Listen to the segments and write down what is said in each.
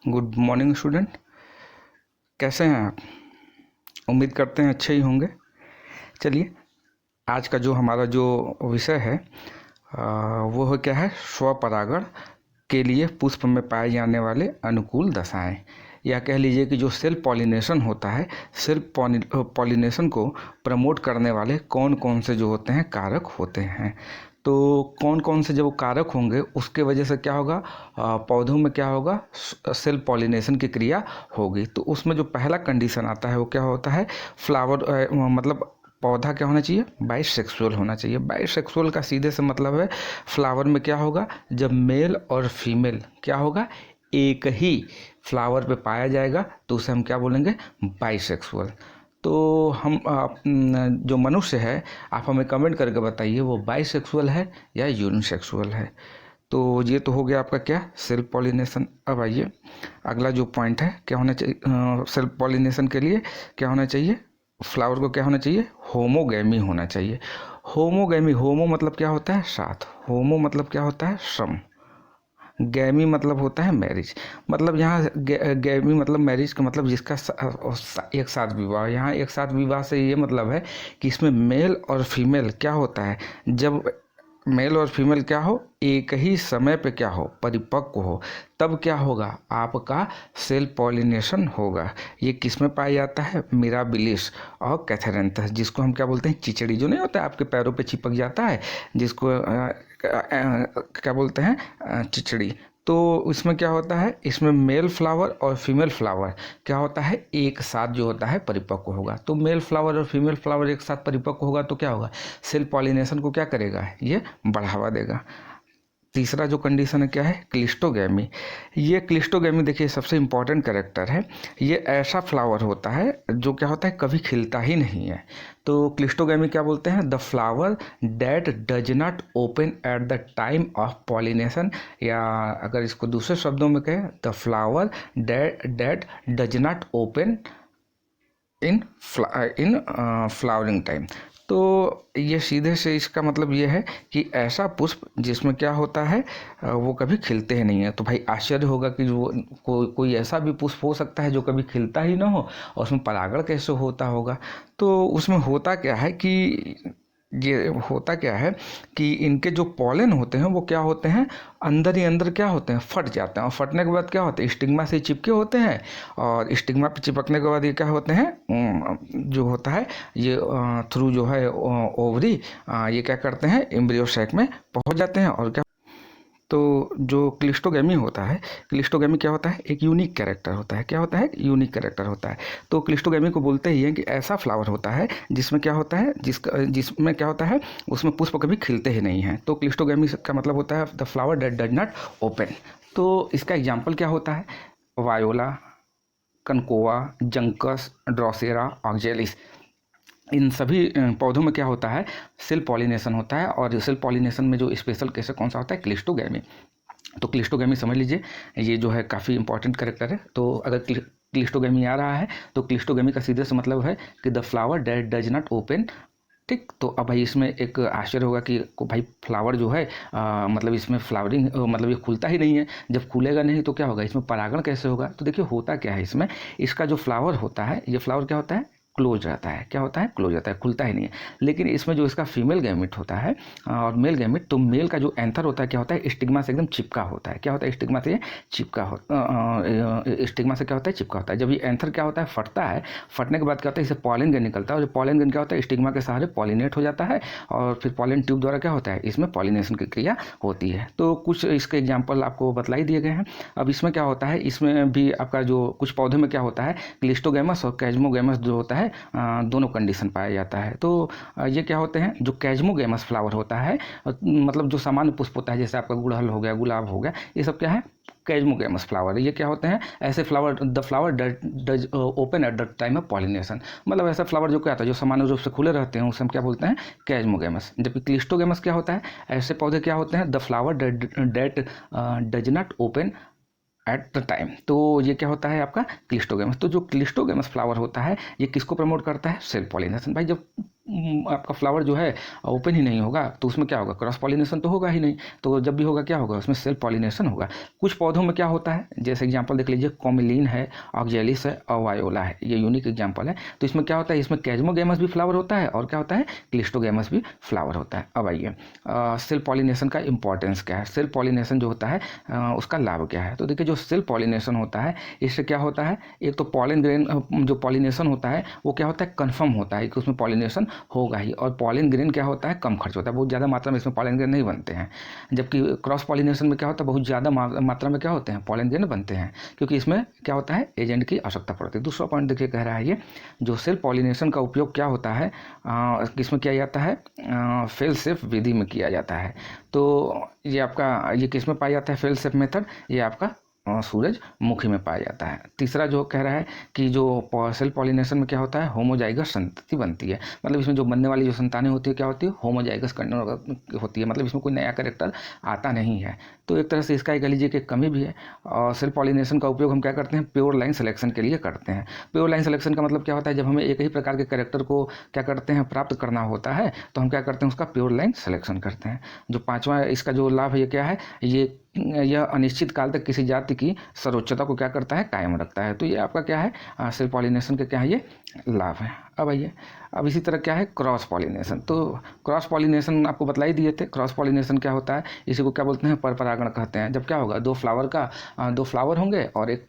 Good morning student. कैसे हैं आप? उम्मीद करते हैं अच्छे ही होंगे। चलिए, आज का जो हमारा जो विषय है वो है क्या है, स्वपरागण के लिए पुष्प में पाए जाने वाले अनुकूल दशाएं, या कह लीजिए कि जो सेल्फ पॉलिनेशन होता है, सेल्फ पॉलिनेशन को प्रमोट करने वाले कौन कौन से जो होते हैं कारक होते हैं। तो कौन कौन से जब कारक होंगे उसके वजह से क्या होगा, पौधों में क्या होगा, सेल्फ पॉलिनेशन की क्रिया होगी। तो उसमें जो पहला कंडीशन आता है वो क्या होता है, फ्लावर मतलब पौधा क्या होना चाहिए, बाइसेक्सुअल होना चाहिए। बाइसेक्सुअल का सीधे से मतलब है फ्लावर में क्या होगा, जब मेल और फीमेल क्या होगा, एक ही फ्लावर पे पाया जाएगा तो उसे हम क्या बोलेंगे, बाइसेक्सुअल। तो हम जो मनुष्य है, आप हमें कमेंट करके बताइए वो बाइसेक्सुअल है या यूनिसेक्सुअल है। तो ये तो हो गया आपका क्या, सेल्फ पॉलिनेशन। अब आइए अगला जो पॉइंट है, क्या होना चाहिए सेल्फ पॉलिनेशन के लिए, क्या होना चाहिए, फ्लावर को क्या होना चाहिए, होमोगैमी होना चाहिए। होमोगैमी, होमो मतलब क्या होता है, साथ, होमो मतलब क्या होता है, सम, गैमी मतलब होता है मैरिज। मतलब यहाँ गैमी मतलब मैरिज का मतलब जिसका एक साथ विवाह। यहाँ एक साथ विवाह से ये मतलब है कि इसमें मेल और फीमेल क्या होता है, जब मेल और फीमेल क्या हो, एक ही समय पे क्या हो, परिपक्व हो, तब क्या होगा, आपका सेल्फ पॉलिनेशन होगा। ये किस में पाया जाता है, मिराबिलिस और कैथेरेंथस, जिसको हम क्या बोलते हैं, चिचड़ी, जो नहीं होता है आपके पैरों पे चिपक जाता है, जिसको क्या बोलते हैं, चिचड़ी। तो इसमें क्या होता है, इसमें मेल फ्लावर और फीमेल फ्लावर क्या होता है, एक साथ जो होता है परिपक्व होगा। तो मेल फ्लावर और फीमेल फ्लावर एक साथ परिपक्व होगा तो क्या होगा, सेल्फ पॉलिनेशन को क्या करेगा, ये बढ़ावा देगा। तीसरा जो कंडीशन है क्या है, क्लिस्टोगैमी। ये क्लिस्टोगैमी देखिए सबसे इम्पॉर्टेंट कैरेक्टर है। ये ऐसा फ्लावर होता है जो क्या होता है, कभी खिलता ही नहीं है। तो क्लिस्टोगैमी क्या बोलते हैं, the flower date does not open at the time of pollination, या अगर इसको दूसरे शब्दों में कहें, the flower date does not open in flowering time. तो ये सीधे से इसका मतलब ये है कि ऐसा पुष्प जिसमें क्या होता है, वो कभी खिलते ही नहीं है। तो भाई आश्चर्य होगा कि वो कोई ऐसा भी पुष्प हो सकता है जो कभी खिलता ही ना हो, और उसमें परागण कैसे होता होगा। तो उसमें होता क्या है कि, ये होता क्या है कि इनके जो पॉलन होते हैं वो क्या होते हैं, अंदर ही अंदर क्या होते हैं, फट जाते हैं, और फटने के बाद क्या होते हैं, स्टिग्मा से चिपके होते हैं, और स्टिग्मा पे चिपकने के बाद ये क्या होते हैं, जो होता है ये थ्रू जो है ओवरी, ये क्या करते हैं, एम्ब्रियो सैक में पहुंच जाते हैं। और क्या, तो जो क्लिस्टोगैमी होता है, क्लिस्टोगैमी क्या होता है, एक यूनिक कैरेक्टर होता है। क्या होता है, यूनिक कैरेक्टर होता है। तो क्लिस्टोगैमी को बोलते ही है कि ऐसा फ्लावर होता है जिसमें क्या होता है, जिसमें क्या होता है, उसमें पुष्प कभी खिलते ही नहीं हैं। तो क्लिस्टोगैमी का मतलब होता है the flower that does not open. तो इसका एग्जाम्पल क्या होता है, वायोला, कनकोआ, जंकस, ड्रोसेरा, ऑक्जेलिस, इन सभी पौधों में क्या होता है, सेल्फ पॉलिनेशन होता है। और सेल्फ पॉलिनेशन में जो स्पेशल केस कौन सा होता है, क्लिस्टोगैमी। तो क्लिस्टोगैमी समझ लीजिए, ये जो है काफ़ी इंपॉर्टेंट कैरेक्टर है। तो अगर क्लिस्टोगैमी आ रहा है तो क्लिस्टोगैमी का सीधे से मतलब है कि the flower date does not open. ठीक, तो अब भाई इसमें एक आश्चर्य होगा कि भाई फ्लावर जो है मतलब इसमें फ्लावरिंग मतलब ये खुलता ही नहीं है। जब खुलेगा नहीं तो क्या होगा, इसमें परागण कैसे होगा। तो देखिए होता क्या है इसमें, इसका जो फ्लावर होता है, ये फ्लावर क्या होता है, क्लोज रहता है। क्या होता है, क्लोज रहता है, खुलता ही नहीं है। लेकिन इसमें जो इसका फीमेल गैमेट होता है और मेल गैमेट, तो मेल का जो एंथर होता है क्या होता है, स्टिग्मा से एकदम चिपका होता है। क्या होता है, स्टिग्मा से चिपका स्टिग्मा से क्या होता है, चिपका होता है। जब ये एंथर क्या होता है, फटता है, फटने के बाद क्या होता है, इसे पॉलन गन निकलता है, और पॉलन गन क्या होता है, स्टिग्मा के सहारे पॉलिनेट हो जाता है, और फिर पॉलन ट्यूब द्वारा क्या होता है, इसमें पॉलिनेशन की क्रिया होती है। तो कुछ इसके एग्जाम्पल आपको बतलाई दिए गए हैं। अब इसमें क्या होता है, इसमें भी आपका जो कुछ पौधे में क्या होता है, क्लिस्टोगैमस और कैजमोगैमस जो होता है, दोनों कंडीशन पाया जाता है। तो ये क्या होते हैं, जो कैजमोगैमस फ्लावर होता है, मतलब जो सामान्य पुष्प होता है, जैसे आपका गुड़हल हो गया, गुलाब हो गया, ये सब क्या है, कैजमोगैमस फ्लावर। ये क्या होते हैं, ऐसे flower, the flower does open at the time of pollination. मतलब ऐसा फ्लावर जो क्या होता है, जो सामान्य रूप से खुले रहते हैं, उसे हम क्या बोलते हैं, कैजमोगैमस। जबकि क्लिस्टोगैमस क्या होता है, ऐसे पौधे क्या होते हैं, the flower date does not open at the time. तो ये क्या होता है आपका क्लिस्टोगैमस। तो जो क्लिस्टोगैमस फ्लावर होता है, ये किसको प्रमोट करता है, सेल्फ पॉलिनेशन। भाई जब आपका फ्लावर जो है ओपन ही नहीं होगा तो उसमें क्या होगा, क्रॉस पॉलिनेशन तो होगा ही नहीं। तो जब भी होगा क्या होगा, उसमें सेल्फ पॉलिनेशन होगा। कुछ पौधों में क्या होता है, जैसे एग्जांपल देख लीजिए, कॉमिलीन है, ऑक्जेलिस है और वायोला है, ये यूनिक एग्जांपल है। तो इसमें क्या होता है, इसमें कैजमोगेमस भी फ्लावर होता है और क्या होता है, क्लिस्टोगेमस भी फ्लावर होता है। अब आइए सेल्फ पॉलिनेशन का इंपॉर्टेंस क्या है, सेल्फ पॉलिनेशन जो होता है उसका लाभ क्या है। तो देखिए जो सेल्फ पॉलिनेशन होता है इससे क्या होता है, एक तो पॉलन ग्रेन जो पॉलिनेशन होता है वो क्या होता है, कन्फर्म होता है कि उसमें पॉलिनेशन होगा ही। और पॉलन ग्रेन क्या होता है, कम खर्च होता है, बहुत ज़्यादा मात्रा में इसमें पॉलन ग्रेन नहीं बनते हैं। जबकि क्रॉस पॉलिनेशन में क्या होता है, बहुत ज़्यादा मात्रा में क्या होते हैं, पॉलन ग्रेन बनते हैं, क्योंकि इसमें क्या होता है, एजेंट की आवश्यकता पड़ती है। दूसरा पॉइंट देखिए कह रहा है ये जो सेल्फ पॉलिनेशन का उपयोग क्या होता है, किसमें किया जाता है, फेल सेफ विधि में किया जाता है। तो ये आपका ये किस में पाया जाता है, फेल सेफ मेथड, ये आपका सूरजमुखी में पाया जाता है। तीसरा जो कह रहा है कि जो सेल्फ पॉलिनेशन में क्या होता है, होमोजाइगस संतति बनती है, मतलब इसमें जो बनने वाली जो संतानें होती है क्या होती है, होमोजाइगस होती है, मतलब इसमें कोई नया कैरेक्टर आता नहीं है। तो एक तरह से इसका कह लीजिए कि कमी भी है। और सेल्फ पॉलिनेशन का उपयोग हम क्या करते हैं, प्योर लाइन सिलेक्शन के लिए करते हैं। प्योर लाइन सिलेक्शन का मतलब क्या होता है, जब हमें एक ही प्रकार के कैरेक्टर को क्या करते हैं, प्राप्त करना होता है तो हम क्या करते हैं, उसका प्योर लाइन सिलेक्शन करते हैं। जो पांचवा इसका जो लाभ है ये क्या है, यह अनिश्चित काल तक किसी जाति की सर्वोच्चता को क्या करता है, कायम रखता है। तो ये आपका क्या है, सेल्फ पॉलिनेशन के क्या है, ये लाभ है। अब आइए, अब इसी तरह क्या है, क्रॉस पॉलिनेशन। तो क्रॉस पॉलिनेशन आपको बतला ही दिए थे, क्रॉस पॉलिनेशन क्या होता है, इसी को क्या बोलते हैं, पर परागण कहते हैं। जब क्या होगा, दो फ्लावर होंगे और एक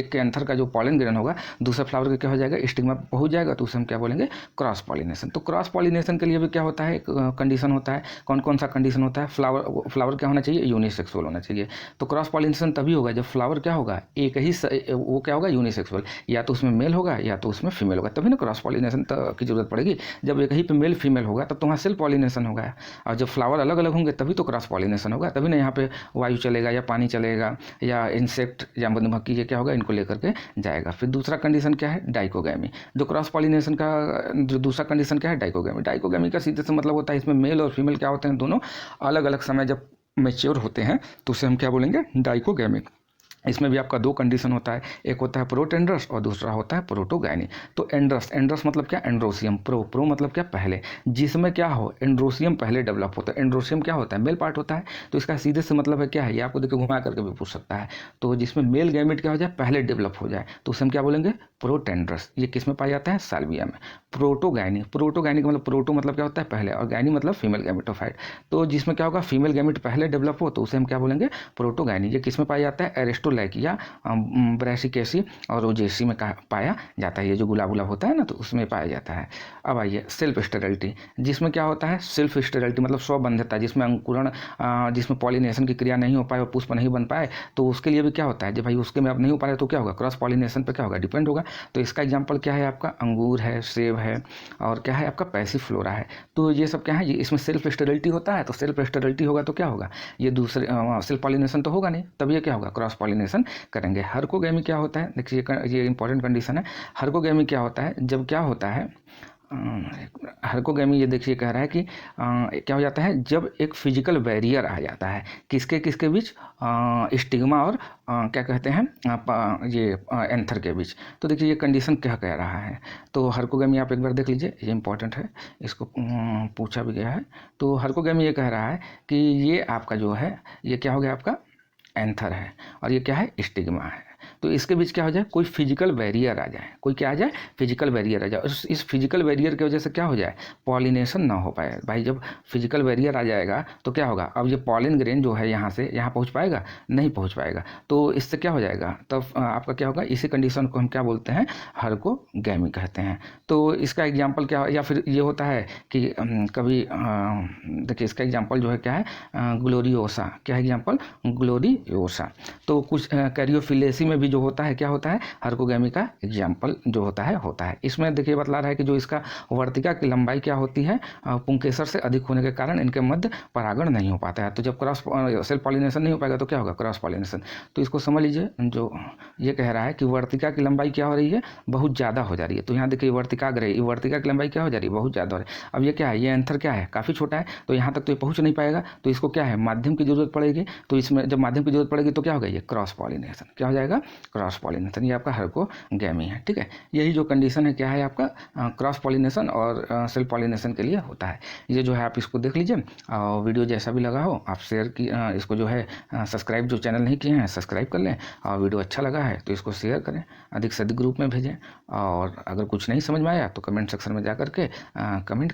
के एंथर का जो पॉलन ग्रेन होगा दूसरे फ्लावर का क्या हो जाएगा, स्टिग्मा पहुंच जाएगा, तो उसे हम क्या बोलेंगे, क्रॉस पॉलिनेशन। तो क्रॉस पॉलिनेशन के लिए भी क्या होता है, कंडीशन होता है। कौन कौन सा कंडीशन होता है, फ्लावर क्या होना चाहिए, यूनिसेक्सुअल होना चाहिए। तो क्रॉस पॉलिनेशन तभी होगा जब फ्लावर क्या होगा, एक ही वो क्या होगा, यूनिसेक्सुअल, या तो उसमें मेल होगा या तो उसमें फीमेल होगा, तभी ना क्रॉस पॉलिनेशन की जरूरत पड़ेगी। जब एक ही पे मेल फीमेल होगा तब तो वहाँ सेल्फ पॉलिनेशन होगा, और जब फ्लावर अलग अलग होंगे तभी तो क्रॉस पॉलिनेशन होगा, तभी ना यहाँ पे वायु चलेगा या पानी चलेगा या इंसेक्ट या मधुमक्खी, ये क्या होगा, इनको लेकर के जाएगा। फिर दूसरा कंडीशन क्या है, डाइकोगैमी। जो क्रॉस पॉलिनेशन का जो दूसरा कंडीशन क्या है, डाइकोगैमी। डाइकोगैमी का सीधे से मतलब होता है इसमें मेल और फीमेल क्या होते हैं, दोनों अलग अलग समय जब मैच्योर होते हैं तो उसे हम क्या बोलेंगे, डाइकोगैमी। इसमें भी आपका दो कंडीशन होता है, एक होता है प्रोटेंड्रस और दूसरा होता है प्रोटोगाइनी। तो एंड्रस मतलब क्या, एंड्रोसियम। प्रो मतलब क्या, पहले, जिसमें क्या हो, एंड्रोसियम पहले डेवलप होता है। एंड्रोसियम क्या होता है, मेल पार्ट होता है। तो इसका सीधे से मतलब है क्या है, ये आपको देखिए घुमा करके भी पूछ सकता है। तो जिसमें मेल गैमेट क्या हो जाए, पहले डेवलप हो जाए, तो उसे हम क्या बोलेंगे, प्रोटेंड्रस। ये किस में पाया जाता है, साल्विया में। प्रोटोगाइनी का मतलब प्रोटो मतलब क्या होता है, पहले, और गाइनी मतलब फीमेल गैमेटोफाइट। तो जिसमें क्या होगा, फीमेल गैमेट पहले डेवलप हो तो उसे हम क्या बोलेंगे, प्रोटोगाइनी। ये किस में पाया जाता है, एरिस्टोलैकिया, ब्रैसिकेसी और रोजेसी में पाया जाता है। ये जो गुलाब होता है ना, तो उसमें पाया जाता है। अब आइए सेल्फ स्टेरिलिटी, जिसमें क्या होता है, सेल्फ स्टेरिलिटी मतलब स्वबंध्यता, जिसमें अंकुरण, जिसमें पॉलिनेशन की क्रिया नहीं हो पाए और पुष्प नहीं बन पाए, तो उसके लिए भी क्या होता है, जब भाई उसके में अब नहीं हो पा रहा है तो क्या होगा, क्रॉस पॉलिनेशन पे क्या होगा, डिपेंड होगा। तो इसका एग्जांपल क्या है आपका, अंगूर है, सेब है और क्या है आपका पैसिफ्लोरा है। तो ये सब क्या है, ये इसमें सेल्फ स्टेरिलिटी होता है। तो सेल्फ स्टेरिलिटी होगा तो क्या होगा, ये दूसरे सेल्फ पॉलिनेशन तो होगा नहीं, तब ये क्या होगा, क्रॉस पॉलिनेशन करेंगे। हर्कोगैमी क्या होता है, देखिए ये इंपॉर्टेंट कंडीशन है। हर्कोगैमी क्या होता है, जब क्या होता है, हर्कोगैमी, ये देखिए कह रहा है कि क्या हो जाता है, जब एक फिजिकल बैरियर आ जाता है किसके किसके बीच, स्टिग्मा और क्या कहते हैं, ये एंथर के बीच। तो देखिए ये कंडीशन क्या कह रहा है। तो हर्कोगैमी आप एक बार देख लीजिए, ये इंपॉर्टेंट है, इसको पूछा भी गया है। तो हर्कोगैमी ये कह रहा है कि ये आपका जो है, ये क्या हो गया, आपका एंथर है और ये क्या है, स्टिग्मा है। तो इसके बीच क्या हो जाए, कोई फिजिकल बैरियर आ जाए, कोई क्या आ जाए, फिजिकल बैरियर आ जाए। इस फिजिकल बैरियर की वजह से क्या हो जाए, पॉलिनेशन ना हो पाए। भाई जब फिजिकल बैरियर आ जाएगा तो क्या होगा, अब ये पॉलिन ग्रेन जो है यहाँ से यहाँ पहुँच पाएगा, नहीं पहुँच पाएगा। तो इससे क्या हो जाएगा, तब आपका क्या होगा, इसी कंडीशन को हम क्या बोलते हैं, हर्कोगैमी कहते हैं। तो इसका एग्जाम्पल क्या, या फिर ये होता है कि कभी देखिए इसका एग्जाम्पल जो है क्या है, ग्लोरियोसा। क्या है एग्जाम्पल, ग्लोरियोसा। तो कुछ कैरियोफिलेसी में भी जो होता है, क्या होता है, हर्कोगैमी का एग्जाम्पल जो होता है। इसमें देखिए बतला रहा है कि जो इसका वर्तिका की लंबाई क्या होती है, पुंकेसर से अधिक होने के कारण इनके मध्य परागण नहीं हो पाता है। तो जब क्रॉस सेल्फ पॉलिनेशन नहीं हो पाएगा तो क्या होगा, क्रॉस पॉलिनेशन। तो इसको समझ लीजिए, जो ये कह रहा है कि वर्तिका की लंबाई क्या हो रही है, बहुत ज़्यादा हो जा रही है। तो यहाँ देखिए वर्तिकाग्र है, वर्तिका की लंबाई क्या हो जा रही है, बहुत ज़्यादा हो रही है। अब ये क्या है, ये एंथर क्या है, काफ़ी छोटा है, तो यहाँ तक तो ये पहुँच नहीं पाएगा, तो इसको क्या है, माध्यम की जरूरत पड़ेगी। तो इसमें जब माध्यम की जरूरत पड़ेगी तो क्या होगा, ये क्रॉस पॉलिनेशन क्या हो जाएगा, आपका क्रॉस पॉलिनेशन, ये आपका हाइपोगैमी है। ठीक है, यही जो कंडीशन है क्या है आपका क्रॉस पॉलिनेशन और सेल्फ पॉलिनेशन के लिए होता है। ये जो है आप इसको देख लीजिए, और वीडियो जैसा भी लगा हो आप शेयर की इसको जो है सब्सक्राइब, जो चैनल नहीं किए हैं सब्सक्राइब कर लें, और वीडियो अच्छा लगा है तो इसको शेयर करें, अधिक से अधिक ग्रुप में भेजें, और अगर कुछ नहीं समझ में आया तो कमेंट सेक्शन में जा कर के कमेंट